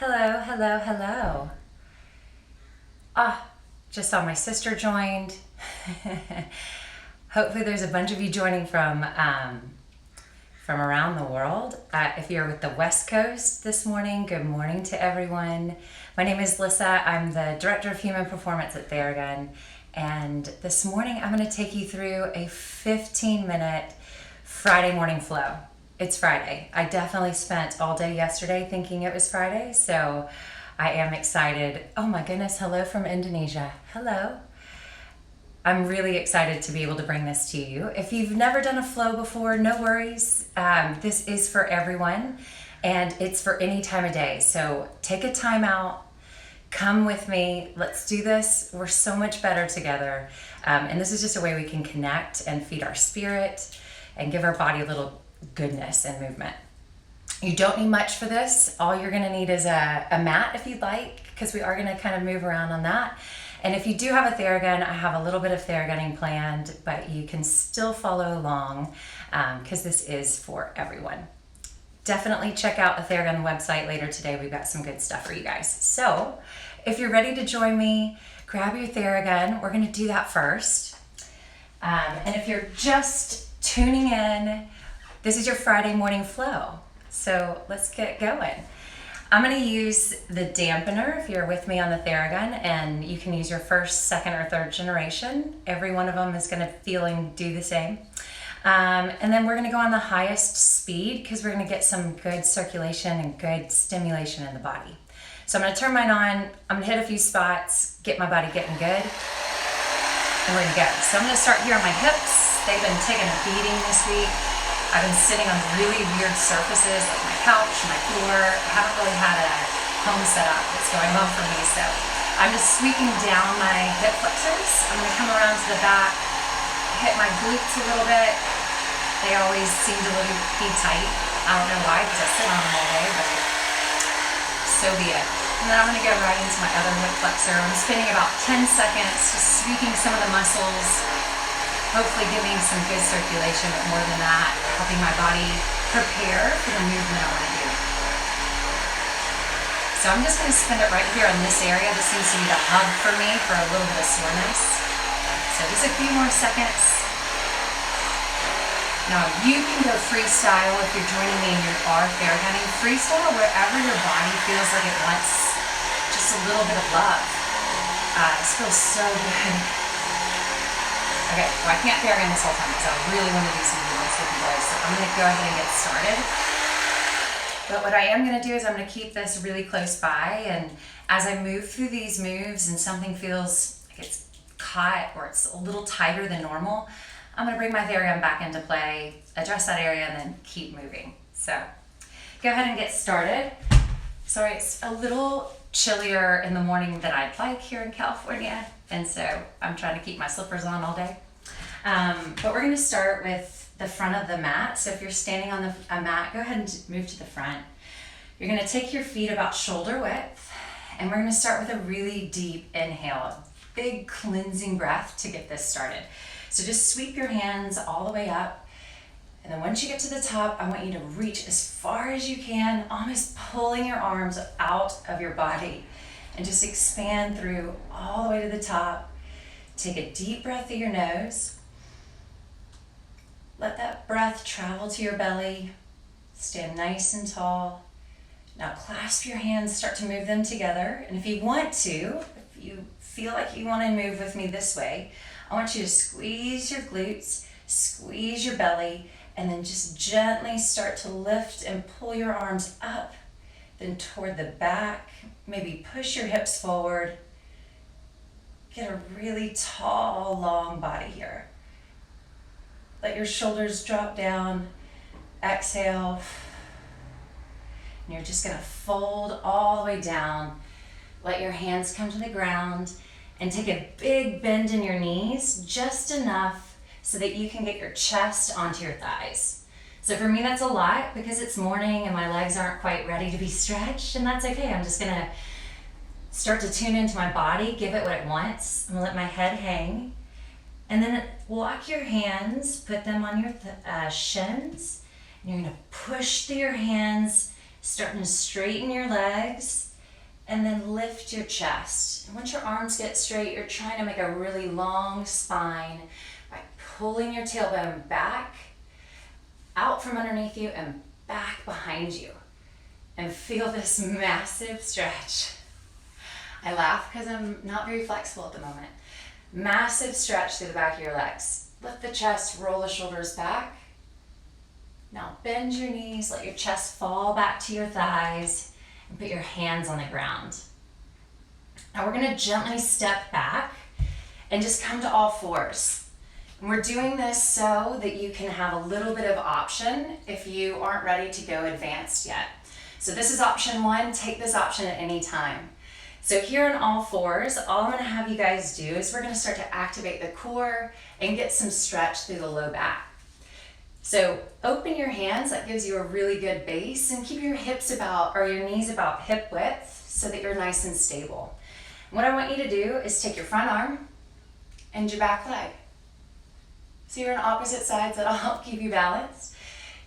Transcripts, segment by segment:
Hello, hello, hello. Just saw my sister joined. Hopefully there's a bunch of you joining from around the world. If you're with the West Coast this morning, good morning to everyone. My name is Lissa. I'm the Director of Human Performance at Theragun. And this morning I'm going to take you through a 15-minute Friday morning flow. It's Friday. I definitely spent all day yesterday thinking it was Friday, so I am excited. Oh my goodness, hello from Indonesia. Hello. I'm really excited to be able to bring this to you. If you've never done a flow before, no worries. This is for everyone and it's for any time of day. So take a time out, come with me. Let's do this. We're so much better together. And this is just a way we can connect and feed our spirit and give our body a little goodness and movement. You don't need much for this. All you're going to need is a mat if you'd like, because we are going to kind of move around on that. And if you do have a Theragun, I have a little bit of Theragunning planned, but you can still follow along because this is for everyone. Definitely check out the Theragun website later today. We've got some good stuff for you guys. So if you're ready to join me, grab your Theragun. We're going to do that first. And if you're just tuning in, this is your Friday morning flow. So let's get going. I'm going to use the dampener if you're with me on the Theragun, and you can use your first, second, or third generation. Every one of them is going to feel and do the same. And then we're going to go on the highest speed because we're going to get some good circulation and good stimulation in the body. So I'm going to turn mine on. I'm going to hit a few spots, get my body getting good, and we're going to go. So I'm going to start here on my hips. They've been taking a beating this week. I've been sitting on really weird surfaces like my couch, my floor. I haven't really had a home setup that's going well for me, so I'm just sweeping down my hip flexors. I'm going to come around to the back, hit my glutes a little bit. They always seem to be tight. I don't know why, because I sit on them all day, but so be it. And then I'm going to go right into my other hip flexor. I'm spending about 10 seconds just sweeping some of the muscles, hopefully giving some good circulation, but more than that, helping my body prepare for the movement I want to do. So I'm just going to spend it right here in this area. This seems to be the hub for me for a little bit of soreness. So just a few more seconds. Now you can go freestyle if you're joining me in your Theragunning. Freestyle wherever your body feels like it wants just a little bit of love. This feels so good. Okay, well I can't Theragun this whole time because I really want to do some movements with you guys, so I'm going to go ahead and get started. But what I am going to do is I'm going to keep this really close by, and as I move through these moves and something feels like it's caught or it's a little tighter than normal, I'm going to bring my Theragun back into play, address that area, and then keep moving. So go ahead and get started. Sorry, it's a little chillier in the morning than I'd like here in California, and so I'm trying to keep my slippers on all day. But we're going to start with the front of the mat. So if you're standing on a mat, go ahead and move to the front. You're going to take your feet about shoulder width, and we're going to start with a really deep inhale, a big cleansing breath to get this started. So just sweep your hands all the way up, and then once you get to the top, I want you to reach as far as you can, almost pulling your arms out of your body, and just expand through all the way to the top. Take a deep breath through your nose. Let that breath travel to your belly. Stand nice and tall. Now clasp your hands, start to move them together. And if you want to, if you feel like you want to move with me this way, I want you to squeeze your glutes, squeeze your belly, and then just gently start to lift and pull your arms up, then toward the back. Maybe push your hips forward. Get a really tall, long body here. Let your shoulders drop down. Exhale. And you're just going to fold all the way down. Let your hands come to the ground and take a big bend in your knees, just enough so that you can get your chest onto your thighs. So for me, that's a lot because it's morning and my legs aren't quite ready to be stretched, and that's okay. I'm just going to start to tune into my body, give it what it wants. I'm going to let my head hang. And then walk your hands, put them on your shins, and you're going to push through your hands, starting to straighten your legs. and then lift your chest. And once your arms get straight, you're trying to make a really long spine by pulling your tailbone back, out from underneath you and back behind you. And feel this massive stretch. I laugh because I'm not very flexible at the moment. Massive stretch through the back of your legs. Lift the chest, roll the shoulders back. Now bend your knees, let your chest fall back to your thighs, and put your hands on the ground. Now we're gonna gently step back and just come to all fours. And we're doing this so that you can have a little bit of option if you aren't ready to go advanced yet. So this is option one, take this option at any time. So here on all fours, all I'm gonna have you guys do is we're gonna start to activate the core and get some stretch through the low back. So open your hands, that gives you a really good base, and keep your hips about, or your knees about hip width so that you're nice and stable. And what I want you to do is take your front arm and your back leg. So you're on opposite sides, that'll help keep you balanced.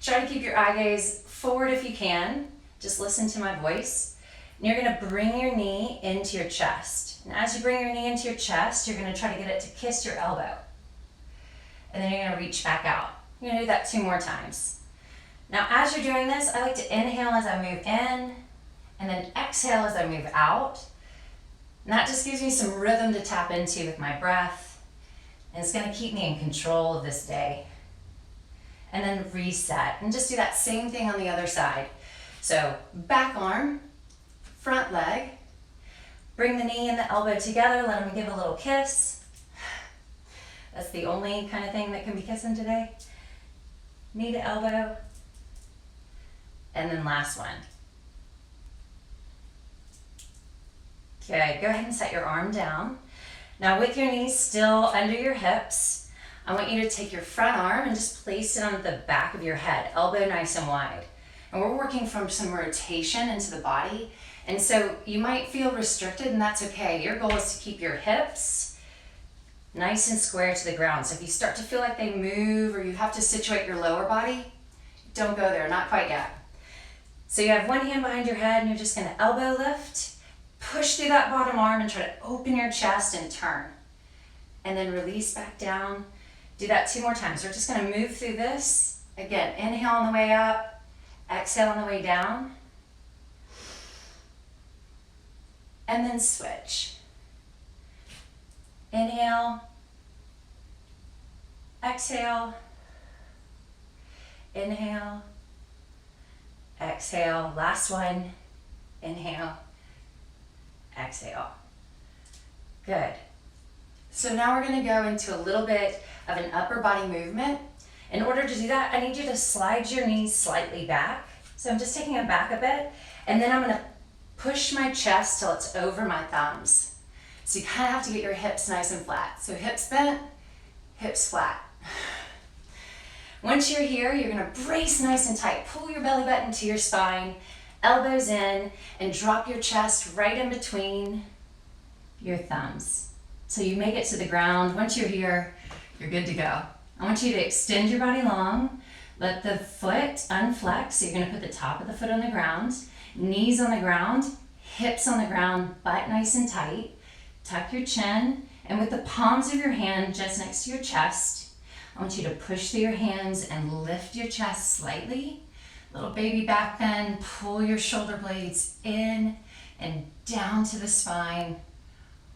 Try to keep your eye gaze forward if you can. Just listen to my voice. And you're gonna bring your knee into your chest. And as you bring your knee into your chest, you're gonna try to get it to kiss your elbow. And then you're gonna reach back out. You're gonna do that 2 more times. Now, as you're doing this, I like to inhale as I move in, and then exhale as I move out. And that just gives me some rhythm to tap into with my breath. And it's gonna keep me in control of this day. And then reset, and just do that same thing on the other side. So back arm, front leg, bring the knee and the elbow together, let them give a little kiss. That's the only kind of thing that can be kissing today. Knee to elbow, and then last one. Okay, go ahead and set your arm down. Now with your knees still under your hips, I want you to take your front arm and just place it on the back of your head, elbow nice and wide. And we're working from some rotation into the body. And so you might feel restricted, and that's okay. Your goal is to keep your hips nice and square to the ground. So if you start to feel like they move or you have to situate your lower body, don't go there, not quite yet. So you have one hand behind your head and you're just gonna elbow lift, push through that bottom arm and try to open your chest and turn. And then release back down. Do that 2 more times. We're just gonna move through this. Again, inhale on the way up, exhale on the way down. And then switch. Inhale, exhale, inhale, exhale. Last one, inhale, exhale. Good. So now we're gonna go into a little bit of an upper body movement. In order to do that, I need you to slide your knees slightly back. So I'm just taking them back a bit, and then I'm gonna push my chest till it's over my thumbs. So you kind of have to get your hips nice and flat. So hips bent, hips flat. Once you're here, you're gonna brace nice and tight. Pull your belly button to your spine, elbows in, and drop your chest right in between your thumbs. So you make it to the ground. Once you're here, you're good to go. I want you to extend your body long. Let the foot unflex. So you're gonna put the top of the foot on the ground, knees on the ground, hips on the ground, butt nice and tight. Tuck your chin, and with the palms of your hand just next to your chest, I want you to push through your hands and lift your chest slightly. Little baby back bend, pull your shoulder blades in and down to the spine.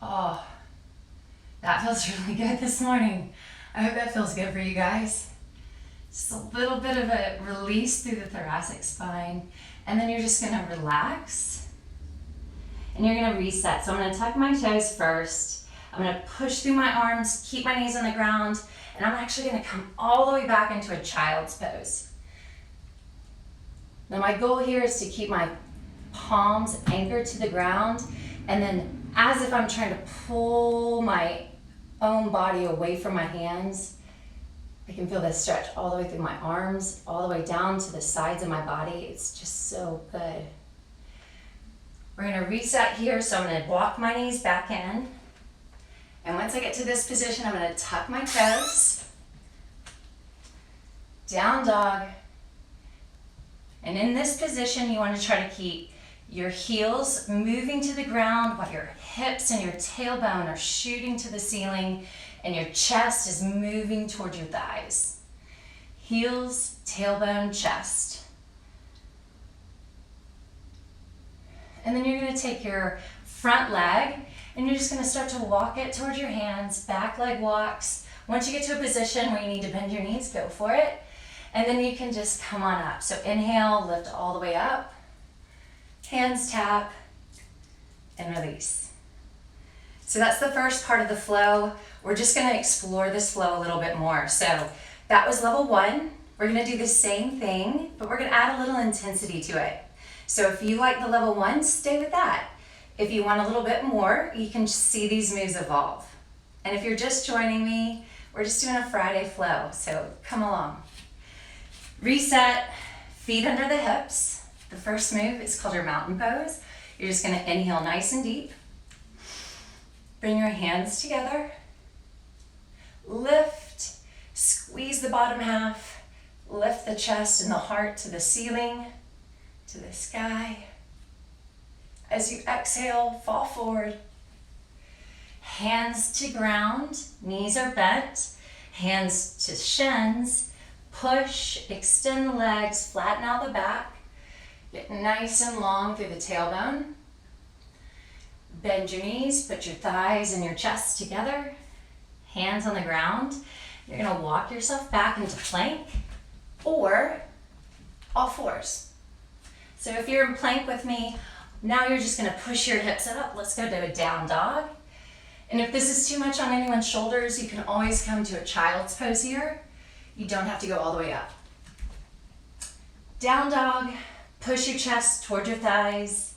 Oh, that feels really good this morning. I hope that feels good for you guys. Just a little bit of a release through the thoracic spine, and then you're just gonna relax. And you're gonna reset. So I'm gonna tuck my toes first. I'm gonna push through my arms, keep my knees on the ground, and I'm actually gonna come all the way back into a child's pose. Now my goal here is to keep my palms anchored to the ground, and then as if I'm trying to pull my own body away from my hands, I can feel this stretch all the way through my arms, all the way down to the sides of my body. It's just so good. We're gonna reset here, so I'm gonna walk my knees back in. And once I get to this position, I'm gonna tuck my toes, down dog. And in this position, you wanna try to keep Your heels moving to the ground while your hips and your tailbone are shooting to the ceiling and your chest is moving toward your thighs. Heels, tailbone, chest. And then you're going to take your front leg and you're just going to start to walk it towards your hands, back leg walks. Once you get to a position where you need to bend your knees, go for it. And then you can just come on up. So inhale, lift all the way up. Hands tap and release. So that's the first part of the flow. We're just going to explore this flow a little bit more. So that was level 1. We're going to do the same thing, but we're going to add a little intensity to it. So if you like the level 1, stay with that. If you want a little bit more, you can see these moves evolve. And if you're just joining me, we're just doing a Friday flow, so come along. Reset, feet under the hips. The first move is called your mountain pose. You're just going to inhale nice and deep. Bring your hands together. Lift, squeeze the bottom half. Lift the chest and the heart to the ceiling, to the sky. As you exhale, fall forward. Hands to ground, knees are bent. Hands to shins. Push, extend the legs, flatten out the back. Get nice and long through the tailbone. Bend your knees, put your thighs and your chest together. Hands on the ground. You're going to walk yourself back into plank or all fours. So if you're in plank with me, now you're just going to push your hips up. Let's go to a down dog. And if this is too much on anyone's shoulders, you can always come to a child's pose here. You don't have to go all the way up. Down dog. Push your chest toward your thighs.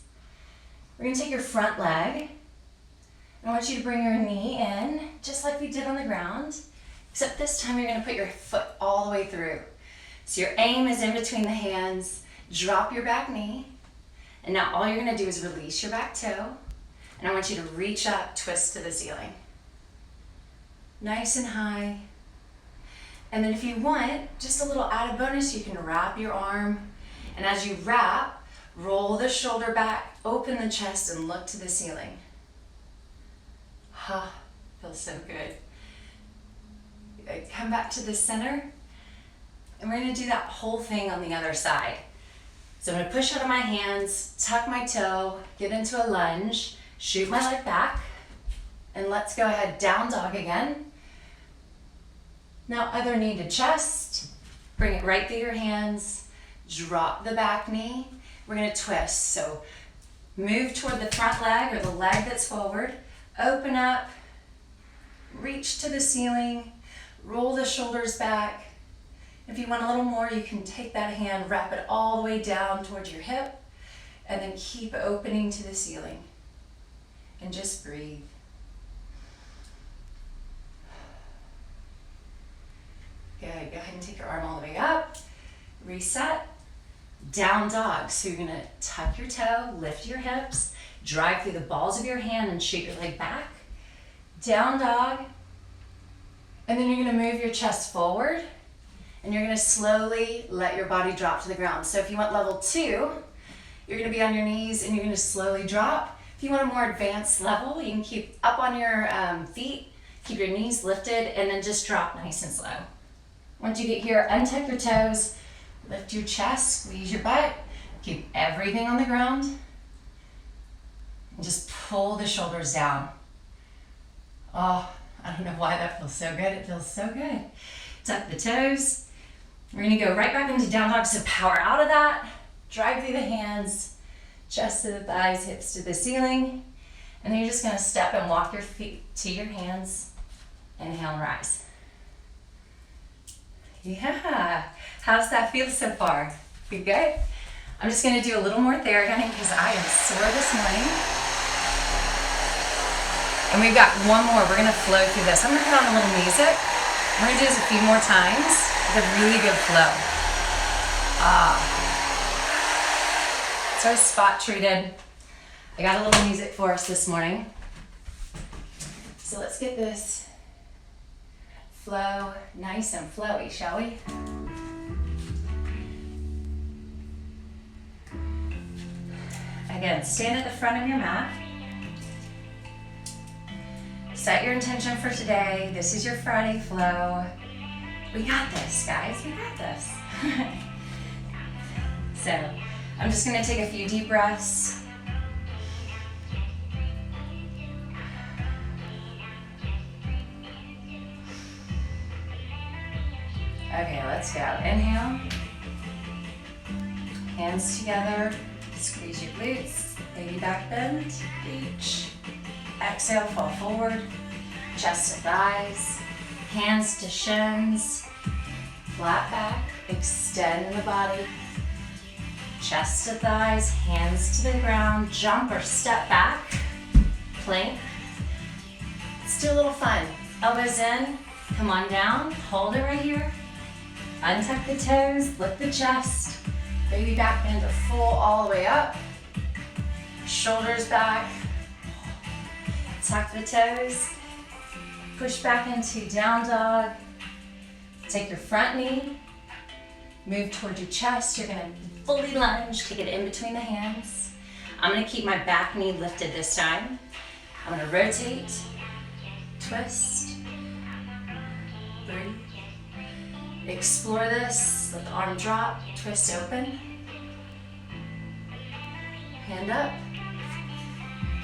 We're going to take your front leg. I want you to bring your knee in, just like we did on the ground, except this time you're going to put your foot all the way through. So your aim is in between the hands. Drop your back knee. And now all you're going to do is release your back toe. And I want you to reach up, twist to the ceiling. Nice and high. And then if you want, just a little added bonus, you can wrap your arm. And as you wrap, roll the shoulder back, open the chest, and look to the ceiling. Ha, feels so good. Come back to the center. And we're going to do that whole thing on the other side. So I'm going to push out of my hands, tuck my toe, get into a lunge, shoot my leg back, and let's go ahead, down dog again. Now other knee to chest, bring it right through your hands. Drop the back knee. We're going to twist. So move toward the front leg or the leg that's forward. Open up. Reach to the ceiling. Roll the shoulders back. If you want a little more, you can take that hand, wrap it all the way down towards your hip, and then keep opening to the ceiling. And just breathe. Good. Go ahead and take your arm all the way up. Reset. Down dog. So you're going to tuck your toe, lift your hips, drive through the balls of your hand and shoot your leg back. Down dog. And then you're going to move your chest forward and you're going to slowly let your body drop to the ground. So if you want level 2, you're going to be on your knees and you're going to slowly drop. If you want a more advanced level, you can keep up on your feet, keep your knees lifted, and then just drop nice and slow. Once you get here, untuck your toes, lift your chest, squeeze your butt, keep everything on the ground, and just pull the shoulders down. Oh, I don't know why that feels so good. It feels so good. Tuck the toes. We're going to go right back into down dog, so power out of that, drive through the hands, chest to the thighs, hips to the ceiling, and then you're just going to step and walk your feet to your hands. Inhale and rise. Yeah, how's that feel so far? You good? I'm just going to do a little more Theragun because I am sore this morning. And we've got one more. We're going to flow through this. I'm going to put on a little music. We're going to do this a few more times with a really good flow. So I spot treated. I got a little music for us this morning. So let's get this flow nice and flowy, shall we? Again, stand at the front of your mat. Set your intention for today. This is your Friday flow. We got this, guys. We got this. So, I'm just going to take a few deep breaths. Okay, let's go. Inhale. Hands together. Squeeze your glutes. Baby back bend. Reach. Exhale, fall forward. Chest to thighs. Hands to shins. Flat back. Extend the body. Chest to thighs. Hands to the ground. Jump or step back. Plank. Let's do a little fun. Elbows in. Come on down. Hold it right here. Untuck the toes. Lift the chest. Baby back bend to full all the way up. Shoulders back. Tuck the toes. Push back into down dog. Take your front knee. Move toward your chest. You're gonna fully lunge. Take it in between the hands. I'm gonna keep my back knee lifted this time. I'm gonna rotate, twist, breathe. Explore this. Let the arm drop. Twist open. Hand up.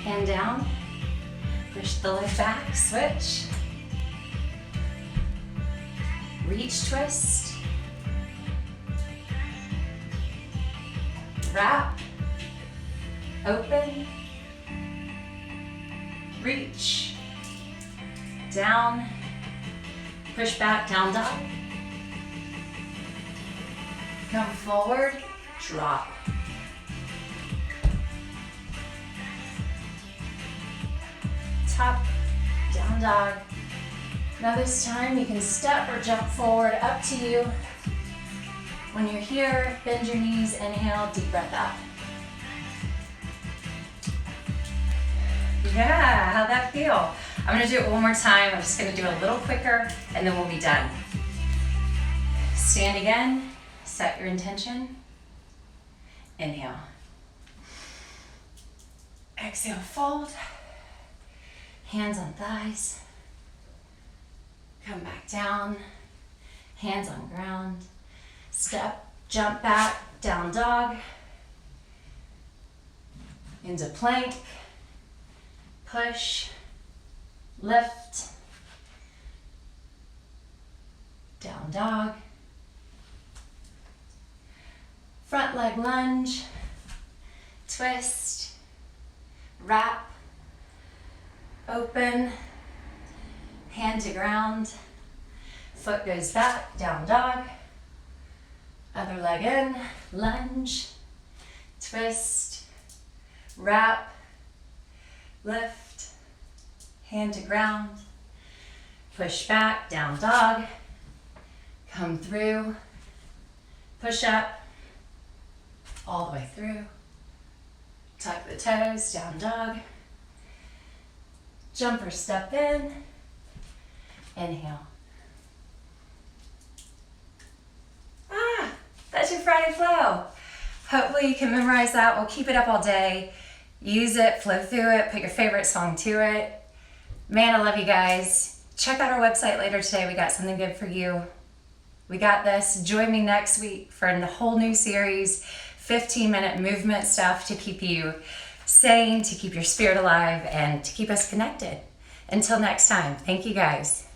Hand down. Push the leg back. Switch. Reach, twist. Wrap. Open. Reach. Down. Push back, down dog. Come forward, drop. Top, down dog. Now this time you can step or jump forward, up to you. When you're here, bend your knees, inhale, deep breath out. Yeah, how'd that feel? I'm gonna do it one more time. I'm just gonna do it a little quicker and then we'll be done. Stand again. Set your intention. Inhale. Exhale, fold. Hands on thighs. Come back down. Hands on ground. Step, jump back, down dog. Into plank. Push. Lift. Down dog. Front leg lunge, twist, wrap, open, hand to ground, foot goes back, down dog, other leg in, lunge, twist, wrap, lift, hand to ground, push back, down dog, come through, push up, all the way through. Tuck the toes, down dog. Jump or step in. Inhale. That's your Friday flow. Hopefully you can memorize that. We'll keep it up all day. Use it, flow through it, put your favorite song to it. Man, I love you guys. Check out our website later today. We got something good for you. We got this. Join me next week for a whole new series. 15-minute movement stuff to keep you sane, to keep your spirit alive, and to keep us connected. Until next time, thank you guys.